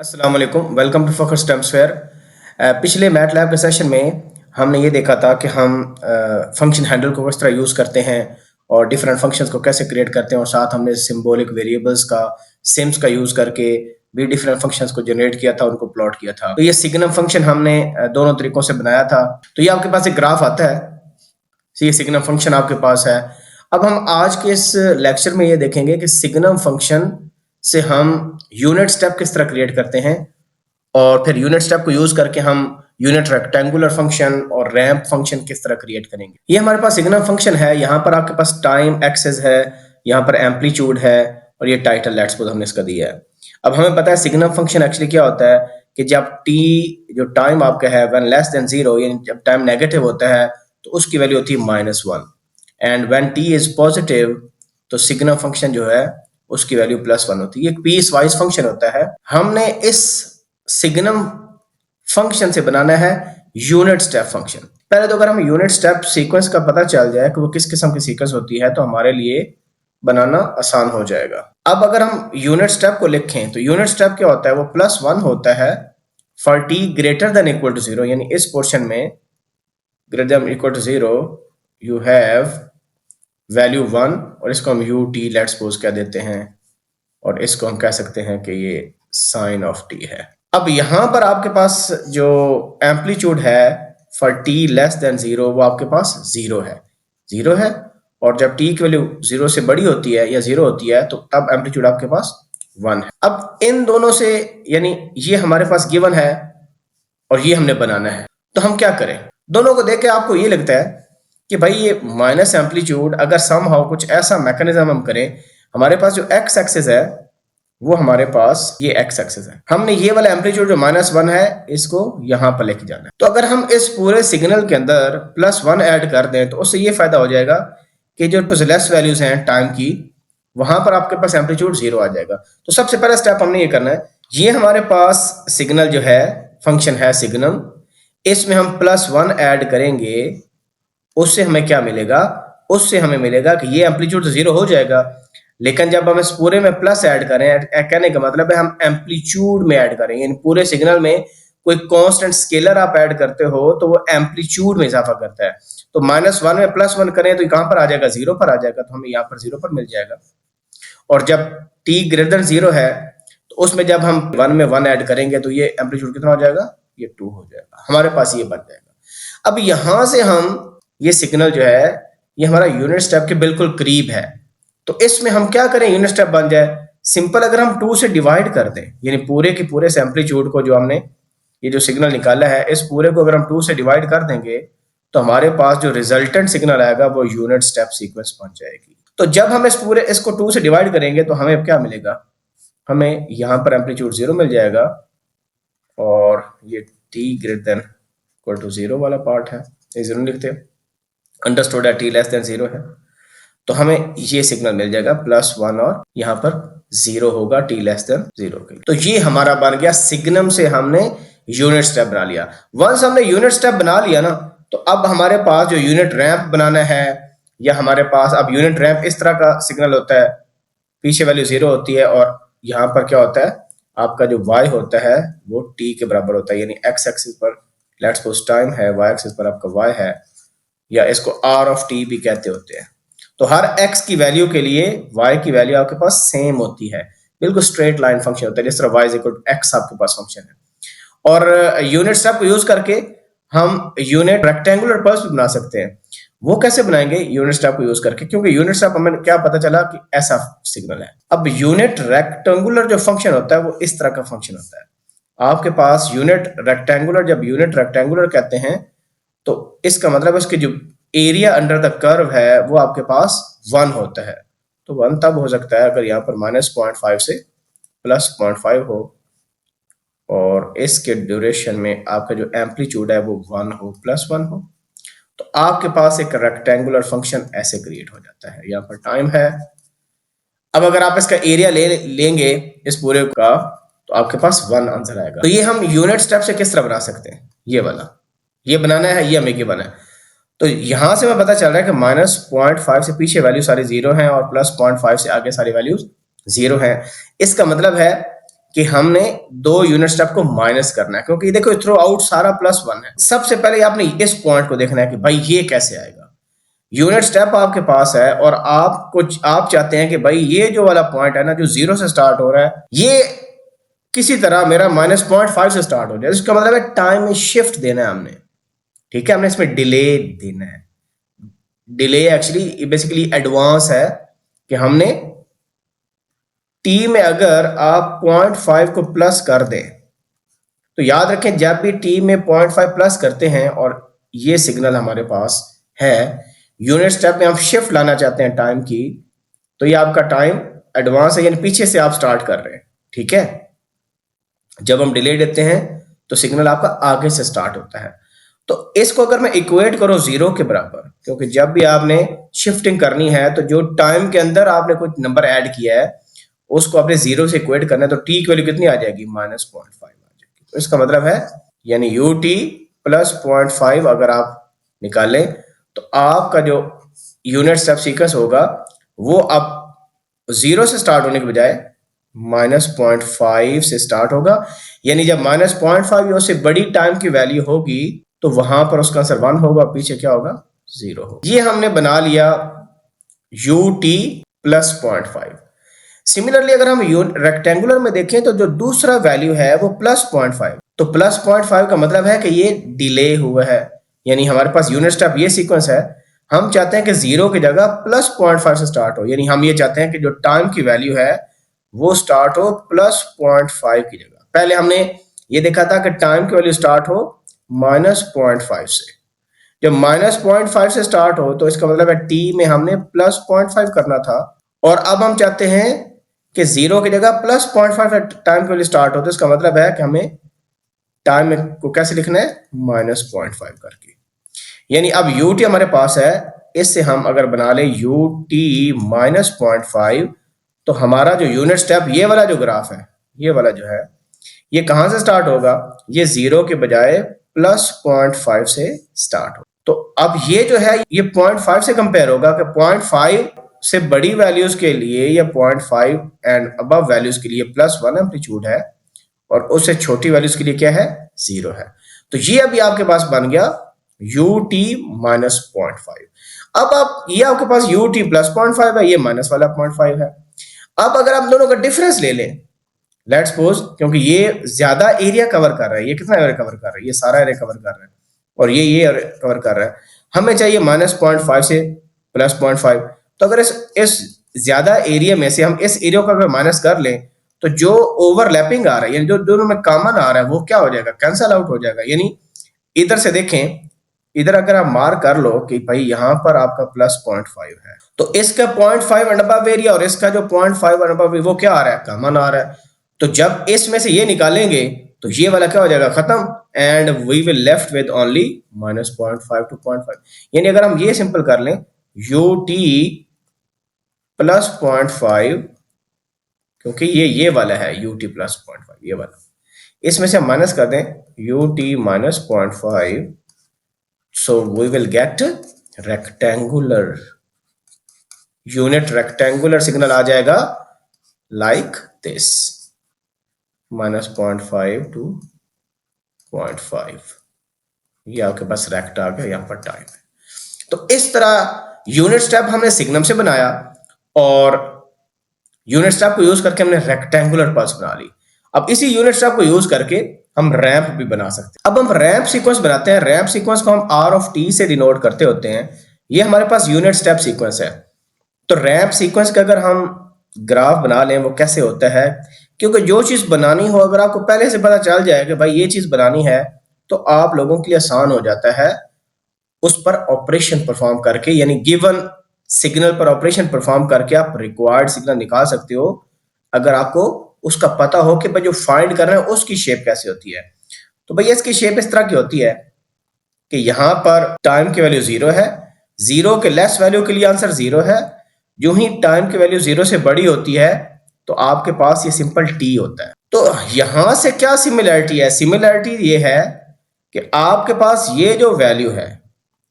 अस्सलाम वालेकुम, welcome to Fakhar stumps fair. पिछले मैटलैब के सेशन में हमने ये देखा था कि हम फंक्शन हैंडल को किस तरह यूज़ करते हैं और डिफरेंट फंक्शंस को कैसे क्रिएट करते हैं, और साथ हमने सिंबॉलिक वेरिएबल्स का सिम्स का यूज़ करके भी डिफरेंट फंक्शंस को जनरेट किया था, उनको प्लॉट किया था। तो ये सिग्नम फंक्शन हमने दोनों तरीकों से बनाया था। तो ये आपके पास एक ग्राफ आता है, ये सिग्नम फंक्शन आपके पास है। अब हम आज के इस लेक्चर में ये देखेंगे कि सिग्नम फंक्शन से हम यूनिट स्टेप किस तरह क्रिएट करते हैं, और फिर यूनिट स्टेप को यूज करके हम यूनिट रेक्टेंगुलर फंक्शन और रैंप फंक्शन किस तरह क्रिएट करेंगे। ये हमारे पास सिग्नम फंक्शन है। यहाँ पर आपके पास टाइम एक्सेस है, यहाँ पर एम्पलीट्यूड है, और ये टाइटल लेट्स सपोज हमने इसका दिया है। अब हमें पता है सिग्नम फंक्शन एक्चुअली क्या होता है कि जब टी जो टाइम आपका है व्हेन लेस देन जीरो, यानी जब टाइम नेगेटिव होता है तो उसकी वैल्यू होती है -1, and when T is positive तो सिग्नम फंक्शन जो है उसकी वैल्यू +1 होती है। ये एक पीस वाइज फंक्शन होता है। हमने इस सिग्नम फंक्शन से बनाना है यूनिट स्टेप फंक्शन। पहले तो अगर हम यूनिट स्टेप सीक्वेंस का पता चल जाए कि वो किस किस्म की सीक्वेंस होती है तो हमारे लिए बनाना आसान हो जाएगा। अब अगर हम यूनिट स्टेप को लिखें तो यूनिट स्टेप क्या होता है, वो +1 होता है for t greater than equal to 0, यानी इस पोर्शन में greater than equal to 0 you have value 1, और इसको हम यू टी लेट्स सपोज कह देते हैं, और इसको हम कह सकते हैं कि ये साइन ऑफ टी है। अब यहां पर आपके पास जो एम्पलीट्यूड है फॉर टी लेस देन 0 वो आपके पास 0 है, और जब टी की वैल्यू 0 से बड़ी होती है या 0 होती है तो तब एम्पलीट्यूड आपके पास 1 है। अब इन दोनों से, यानी ये हमारे पास गिवन है और ये हमने बनाना है, तो हम क्या करें? दोनों को देख के आपको ये लगता है कि भाई ये माइनस एम्पलीट्यूड, अगर समहाउ कुछ ऐसा मैकेनिज्म हम करें, हमारे पास जो एक्स एक्सिस है वो हमारे पास ये एक्स एक्सिस है, हमने ये वाला एम्पलीट्यूड जो -1 है इसको यहां पर लेके जाना है। तो अगर हम इस पूरे सिग्नल के अंदर +1 ऐड कर दें तो उससे ये फायदा हो जाएगा कि जो लेस वैल्यूज हैं टाइम की, वहां पर आपके पास एम्पलीट्यूड 0 आ जाएगा। तो सबसे पहला स्टेप हमने ये करना है, ये हमारे पास सिग्नल जो है फंक्शन है सिग्नम, इसमें हम +1 ऐड करेंगे, उससे हमें क्या मिलेगा? उससे हमें मिलेगा कि ये एम्पलीट्यूड 0 हो जाएगा, लेकिन जब हम इस पूरे में प्लस ऐड करें, कहने का मतलब है हम एम्पलीट्यूड में ऐड करें, यानी पूरे सिग्नल में कोई कांस्टेंट स्केलर आप ऐड करते हो तो वो एम्पलीट्यूड में इजाफा करता है। तो -1 में +1 करें तो कहां पर आ जाएगा? 0 पर आ जाएगा, तो हमें यहाँ पर 0 पर मिल जाएगा। और जब t ग्रेटर देन 0 है तो उसमें जब हम 1 में 1 ऐड करेंगे तो ये एम्पलीट्यूड कितना हो जाएगा? ये 2 हो जाएगा, हमारे पास ये बन जाएगा। अब यहां से हम ये सिग्नल जो है ये हमारा यूनिट स्टेप के बिल्कुल करीब है, तो इसमें हम क्या करें यूनिट स्टेप बन जाए? सिंपल, अगर हम 2 से डिवाइड कर दें, यानी पूरे के पूरे एम्पलीट्यूड को जो हमने ये जो सिग्नल निकाला है इस पूरे को अगर हम 2 से डिवाइड कर देंगे तो हमारे पास जो रिजल्टेंट सिग्नल आएगा वो यूनिट स्टेप सीक्वेंस बन जाएगी। तो जब हम इस पूरे इसको 2 से डिवाइड करेंगे तो हमें क्या मिलेगा? हमें यहाँ पर एम्पलीट्यूड 0 मिल जाएगा, और ये t greater than equal to 0 वाला पार्ट है, ये 0 लिखते हैं, अंडरस्टूड है t लेस देन 0 है, तो हमें ये सिग्नल मिल जाएगा +1, और यहाँ पर 0 होगा t लेस देन 0 के। तो ये हमारा बन गया सिग्नम से हमने यूनिट स्टेप बना लिया। वंस हमने यूनिट स्टेप बना लिया ना, तो अब हमारे पास जो यूनिट रैंप बनाना है, या हमारे पास अब यूनिट रैंप इस तरह का सिग्नल होता है, पीछे वैल्यू 0 होती है, और यहाँ पर क्या होता है, आपका जो y होता है वो t के बराबर होता है, यानी x एक्सिस पर लेट्स सपोज टाइम है, y एक्सिस पर आपका y है, या इसको r ऑफ t भी कहते होते हैं। तो हर x की वैल्यू के लिए y की वैल्यू आपके पास सेम होती है, बिल्कुल स्ट्रेट लाइन फंक्शन होता है, जिस तरह y is equal to x आपके पास फंक्शन है। और यूनिट स्टेप को यूज करके हम यूनिट रेक्टेंगुलर पल्स भी बना सकते हैं। वो कैसे बनाएंगे? यूनिट स्टेप को यूज करके, क्योंकि यूनिट स्टेप हमें क्या पता चला कि ऐसा सिग्नल है। अब यूनिट रेक्टेंगुलर जो फंक्शन होता है वो इस तरह का फंक्शन होता है। आपके पास यूनिट रेक्टेंगुलर, जब यूनिट रेक्टेंगुलर कहते हैं तो इसका मतलब उसके जो एरिया अंडर द कर्व है वो आपके पास 1 होता है। तो 1 तब हो सकता है अगर यहाँ पर -0.5 से +0.5 हो, और इसके ड्यूरेशन में आपका जो एम्पलीट्यूड है वो 1 हो, +1 हो, तो आपके पास एक रेक्टेंगुलर फंक्शन ऐसे क्रिएट हो जाता है। यहाँ पर टाइम है, अब अगर आप इसका एरिया लेंगे इस पूरे का तो आपके पास 1 आंसर आएगा। तो ये हम यूनिट स्टेप से किस तरह बना सकते हैं? ये वाला, ये बनाना है, ये हमें गिवन है। तो यहां से हमें पता चल रहा है कि -0.5 से पीछे वैल्यू सारी 0 हैं, और +0.5 से आगे सारी वैल्यूज 0 हैं। इसका मतलब है कि हमने 2 यूनिट स्टेप को माइनस करना है, क्योंकि देखो थ्रू आउट सारा +1 है। सबसे पहले आपने इस पॉइंट को देखना है कि भाई ये कैसे आएगा। यूनिट स्टेप आपके पास है और आप चाहते हैं कि भाई ये जो वाला पॉइंट है ना, जो 0 से स्टार्ट हो रहा है, ये किसी तरह मेरा -0.5 से स्टार्ट हो जाए। इसका मतलब है टाइम में शिफ्ट देना है हमने, ठीक है, हमने इसमें डिले देना है। डिले एक्चुअली बेसिकली एडवांस है कि हमने टी में अगर आप 0.5 को प्लस कर दें, तो याद रखें जब भी टी में 0.5 प्लस करते हैं और ये सिग्नल हमारे पास है, यूनिट स्टेप में हम शिफ्ट लाना चाहते हैं टाइम की, तो ये आपका टाइम एडवांस है, यानी पीछे से आप स्टार्ट कर रहे हैं, ठीक है। जब हम डिले देते हैं तो सिग्नल आपका आगे से स्टार्ट होता है। तो इसको अगर मैं इक्वेट करूं 0 के बराबर, क्योंकि जब भी आपने शिफ्टिंग करनी है तो जो टाइम के अंदर आपने कुछ नंबर ऐड किया है उसको आपने 0 से इक्वेट करना है, तो टी की वैल्यू कितनी आ जाएगी? -0.5 आ जाएगी। तो इसका मतलब है यानी यू टी प्लस 0.5 अगर आप निकालें तो आपका जो यूनिट स्टेप सीक्वेंस होगा वो अब 0 से स्टार्ट होने के बजाय -0.5 से स्टार्ट होगा। यानी जब -0.5 या उससे बड़ी टाइम की वैल्यू होगी तो वहां पर उसका आंसर 1 होगा, पीछे क्या होगा? 0 होगा। ये हमने बना लिया यू टी प्लस 0.5। सिमिलरली अगर हम रेक्टेंगुलर में देखें तो जो दूसरा वैल्यू है वो +0.5, तो +0.5 का मतलब है कि ये डिले हुआ है, यानी हमारे पास यूनिट स्टेप ये सीक्वेंस है। हम चाहते हैं कि 0 की जगह +0.5 से स्टार्ट हो, यानी हम ये चाहते हैं कि जो टाइम की वैल्यू है वो स्टार्ट हो +0.5 की जगह। पहले हमने ये देखा था कि टाइम की वैल्यू स्टार्ट हो -0.5 से। जब -0.5 से स्टार्ट हो तो इसका मतलब है टी में हमने +0.5 करना था, और अब हम चाहते हैं कि 0 की जगह +0.5 टाइम की वैल्यू स्टार्ट हो, तो इसका मतलब है कि हमें टाइम को कैसे लिखना है? -0.5 करके। यानी अब यू टी हमारे पास है, इससे हम अगर बना ले यू टी -0.5, तो हमारा जो यूनिट स्टेप ये वाला जो ग्राफ है, ये वाला जो है, ये कहां से स्टार्ट होगा? ये 0 के बजाय +0.5 से स्टार्ट हो। तो अब ये जो है ये 0.5 से कंपेयर होगा कि 0.5 से बड़ी वैल्यूज के लिए या 0.5 एंड अबव वैल्यूज के लिए +1 एम्पलीट्यूड है, और उससे छोटी वैल्यूज के लिए क्या है? 0 है। तो ये अभी आपके पास बन गया यू टी -0.5। अब आप ये आपके पास यू टी +0.5 है, ये माइनस वाला 0.5 है। अब अगर आप दोनों का डिफरेंस ले लें, लेट्स सपोज, क्योंकि ये ज्यादा एरिया कवर कर रहा है, ये कितना एरिया कवर कर रहा है? ये सारा एरिया कवर कर रहा है, और ये कवर कर रहा है। हमें चाहिए -0.5 से +0.5। तो अगर इस ज्यादा एरिया में से हम इस एरिया को अगर माइनस कर लें तो जो ओवरलैपिंग आ रहा है, यानी जो दोनों में कॉमन आ रहा है, वो क्या हो जाएगा? कैंसल आउट हो जाएगा। यानी इधर से देखें, इधर अगर आप मार्क कर लो कि भाई यहां पर आपका +0.5 है, तो इसका 0.5 एंड अबव एरिया और इसका जो 0.5 एंड अबव वो क्या आ रहा है? कॉमन आ रहा है। तो जब इसमें से ये निकालेंगे तो ये वाला क्या हो जाएगा? खत्म, and we will left with only -0.5 to 0.5। यानी अगर हम ये सिंपल कर लें यू टी +0.5, क्योंकि ये वाला है यू टी +0.5, ये वाला, इसमें से हम माइनस कर दें u t -0.5, so we will get rectangular unit, rectangular signal आ जाएगा like this, -0.5 to 0.5। ये आपके पास रेक्ट आ गया, यहाँ पर टाइम है। तो इस तरह यूनिट स्टेप हमने सिग्नम से बनाया, और यूनिट स्टेप को यूज करके हमने रेक्टेंगुलर पल्स बना ली। अब इसी यूनिट स्टेप को यूज करके हम रैंप भी बना सकते हैं। अब हम रैंप सीक्वेंस बनाते हैं। रैंप सीक्वेंस को हम आर ऑफ टी से डिनोट करते होते हैं। ये हमारे पास यूनिट स्टेप सीक्वेंस है। तो रैंप सीक्वेंस का अगर हम ग्राफ बना लें वो कैसे होता है, क्योंकि जो चीज बनानी हो अगर आपको पहले से पता चल जाए कि भाई ये चीज बनानी है, तो आप लोगों के लिए आसान हो जाता है उस पर ऑपरेशन परफॉर्म करके, यानी गिवन सिग्नल पर ऑपरेशन परफॉर्म करके आप रिक्वायर्ड सिग्नल निकाल सकते हो, अगर आपको उसका पता हो कि भाई जो फाइंड कर रहे हैं उसकी शेप कैसे होती है। तो भैया इसकी शेप इस तरह की होती है कि यहां पर टाइम की वैल्यू 0 है, 0 के लेस वैल्यू के लिए आंसर 0 है। जो ही टाइम की वैल्यू 0 से बड़ी होती है तो आपके पास ये सिंपल टी होता है। तो यहां से क्या सिमिलरिटी है? सिमिलरिटी ये है कि आपके पास ये जो वैल्यू है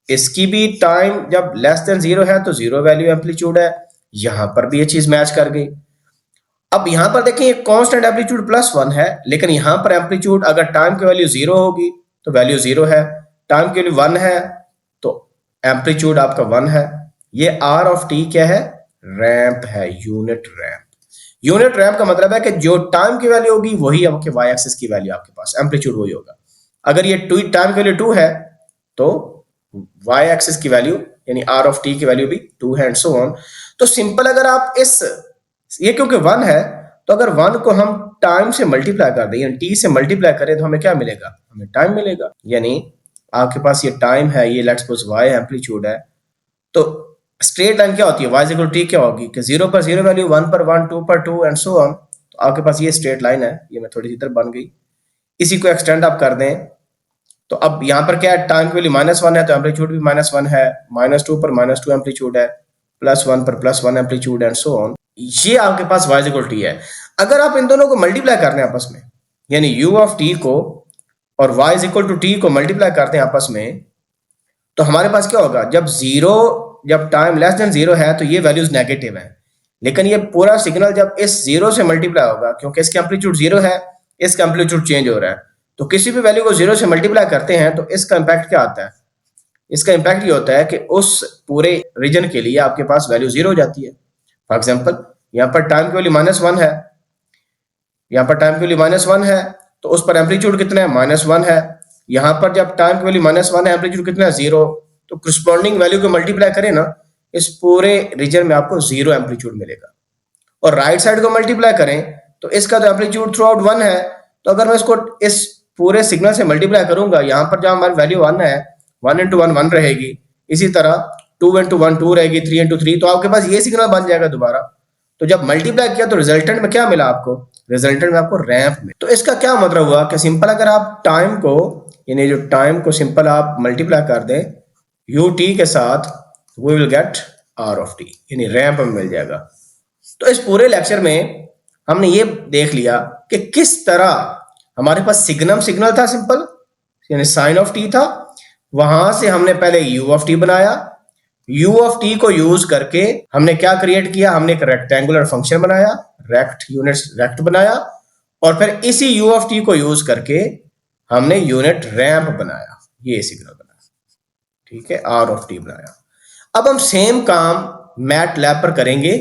इसकी भी टाइम जब लेस देन 0 है तो 0 वैल्यू एम्पलीट्यूड है, यहां पर भी ये चीज मैच कर गई। अब यहां पर देखें ये कांस्टेंट एम्पलीट्यूड +1 है, लेकिन यहां पर एम्पलीट्यूड अगर टाइम की वैल्यू 0 होगी तो वैल्यू 0 है, टाइम की वैल्यू 1 है तो एम्पलीट्यूड आपका 1 है। ये आर ऑफ टी क्या है? रैंप है, यूनिट रैंप। यूनिट रैंप का मतलब है कि जो टाइम की वैल्यू होगी वही आपके वाई एक्सिस की वैल्यू आपके पास, एम्पलीट्यूड वही होगा। अगर ये टाइम की वैल्यू 2 है तो वाई एक्सिस की वैल्यू यानी आर ऑफ टी की वैल्यू भी 2 है एंड सो ऑन। तो सिंपल अगर आप ये क्योंकि 1 है तो अगर 1 को हम टाइम से मल्टीप्लाई कर दें यानी टी से मल्टीप्लाई करें तो हमें क्या मिलेगा? हमें टाइम मिलेगा। यानी आपके पास ये टाइम है, ये लेट्स सपोज वाई एम्पलीट्यूड है, तो स्ट्रेट लाइन क्या होती है? y इक्वल टी क्या होगी कि 0 पर 0 वैल्यू, 1 पर 1, 2 पर 2 एंड सो ऑन। तो आपके पास ये स्ट्रेट लाइन है, ये मैं थोड़ी सी तरफ बन गई, इसी को एक्सटेंड आप कर दें तो अब यहाँ पर क्या है? टाइम की वैल्यू -1 है तो एम्पलीट्यूड भी -1 है, -2 पर -2 एम्पलीट्यूड है, +1 पर +1 एम्पलीट्यूड एंड सो ऑन। ये आपके पास y इक्वल टी है। अगर आप इन दोनों को मल्टीप्लाई करते हैं आपस में, यानी u ऑफ टी को और y इक्वल टू टी को मल्टीप्लाई करते हैं आपस में, तो हमारे पास क्या होगा? जब टाइम लेस देन 0 है तो ये वैल्यूज नेगेटिव है, लेकिन ये पूरा सिग्नल जब इस 0 से मल्टीप्लाई होगा, क्योंकि इसका एम्पलीट्यूड 0 है, इसका एम्पलीट्यूड चेंज हो रहा है, तो किसी भी वैल्यू को 0 से मल्टीप्लाई करते हैं तो इसका इंपैक्ट क्या आता है? इसका इंपैक्ट ये होता है कि उस पूरे रीजन के लिए आपके पास वैल्यू 0 हो जाती है। फॉर एग्जाम्पल यहाँ पर टाइम की वैल्यू -1 है, यहाँ पर टाइम की वैल्यू -1 है तो उस पर एम्पलीट्यूड कितना है? -1 है। यहाँ पर जब टाइम की वैल्यू -1 है, एम्पलीट्यूड कितना है? 0। तो करस्पॉन्डिंग वैल्यू को मल्टीप्लाई करें ना, इस पूरे रीजन में आपको 0 एम्पलीट्यूड मिलेगा। और राइट साइड को मल्टीप्लाई करें तो इसका तो एम्पलीट्यूड थ्रू आउट 1 है, तो अगर मैं इसको इस पूरे सिग्नल से मल्टीप्लाई करूंगा, यहाँ पर जब हमारी वैल्यू 1 है, 1 इंटू 1 1 रहेगी, इसी तरह 2 इंटू 1 2 रहेगी, 3 इंटू 3, तो आपके पास ये सिग्नल बन जाएगा दोबारा। तो जब मल्टीप्लाई किया तो रिजल्टेंट में क्या मिला आपको? रिजल्टेंट में आपको रैंप में। तो इसका क्या मतलब हुआ कि सिंपल अगर आप टाइम को यानी जो टाइम को सिंपल आप मल्टीप्लाई कर दें यू टी के साथ, we will get r of t, यानी रैंप में मिल जाएगा। तो इस पूरे लेक्चर में हमने ये देख लिया कि किस तरह हमारे पास सिग्नल था सिंपल, यानी साइन ऑफ टी था, वहां से हमने पहले यू ऑफ टी बनाया, यू ऑफ टी को यूज करके हमने क्या क्रिएट किया? हमने एक रेक्टेंगुलर फंक्शन बनाया, रेक्ट बनाया, और फिर इसी यू ऑफ टी को यूज करके हमने यूनिट रैंप बनाया, ये सिग्नल बनाया, ठीक है, आर ऑफ टी बनाया। अब हम सेम काम मैट लैब पर करेंगे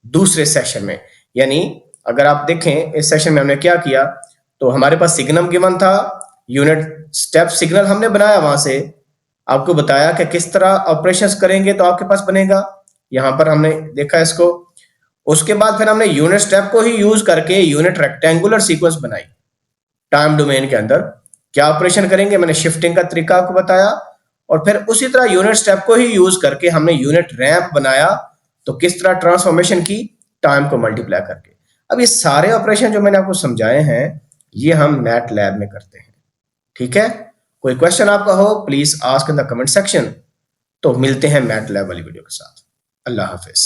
दूसरे सेशन में। यानी अगर आप देखें इस सेशन में हमने क्या किया, तो हमारे पास सिग्नम गिवन था, यूनिट स्टेप सिग्नल हमने बनाया, वहां से आपको बताया कि किस तरह ऑपरेशंस करेंगे तो आपके पास बनेगा, यहां पर हमने देखा इसको। उसके बाद फिर हमने यूनिट स्टेप को ही यूज करके यूनिट रेक्टेंगुलर सीक्वेंस बनाई। टाइम डोमेन के अंदर क्या ऑपरेशन करेंगे, मैंने शिफ्टिंग का तरीका आपको बताया, और फिर उसी तरह यूनिट स्टेप को ही यूज करके हमने यूनिट रैंप बनाया, तो किस तरह ट्रांसफॉर्मेशन की? टाइम को मल्टीप्लाई करके। अब ये सारे ऑपरेशन जो मैंने आपको समझाए हैं ये हम मैट लैब में करते हैं, ठीक है। कोई क्वेश्चन आपका हो please ask in the comment section. तो मिलते हैं मैट लैब वाली वीडियो के साथ। अल्लाह हाफिज।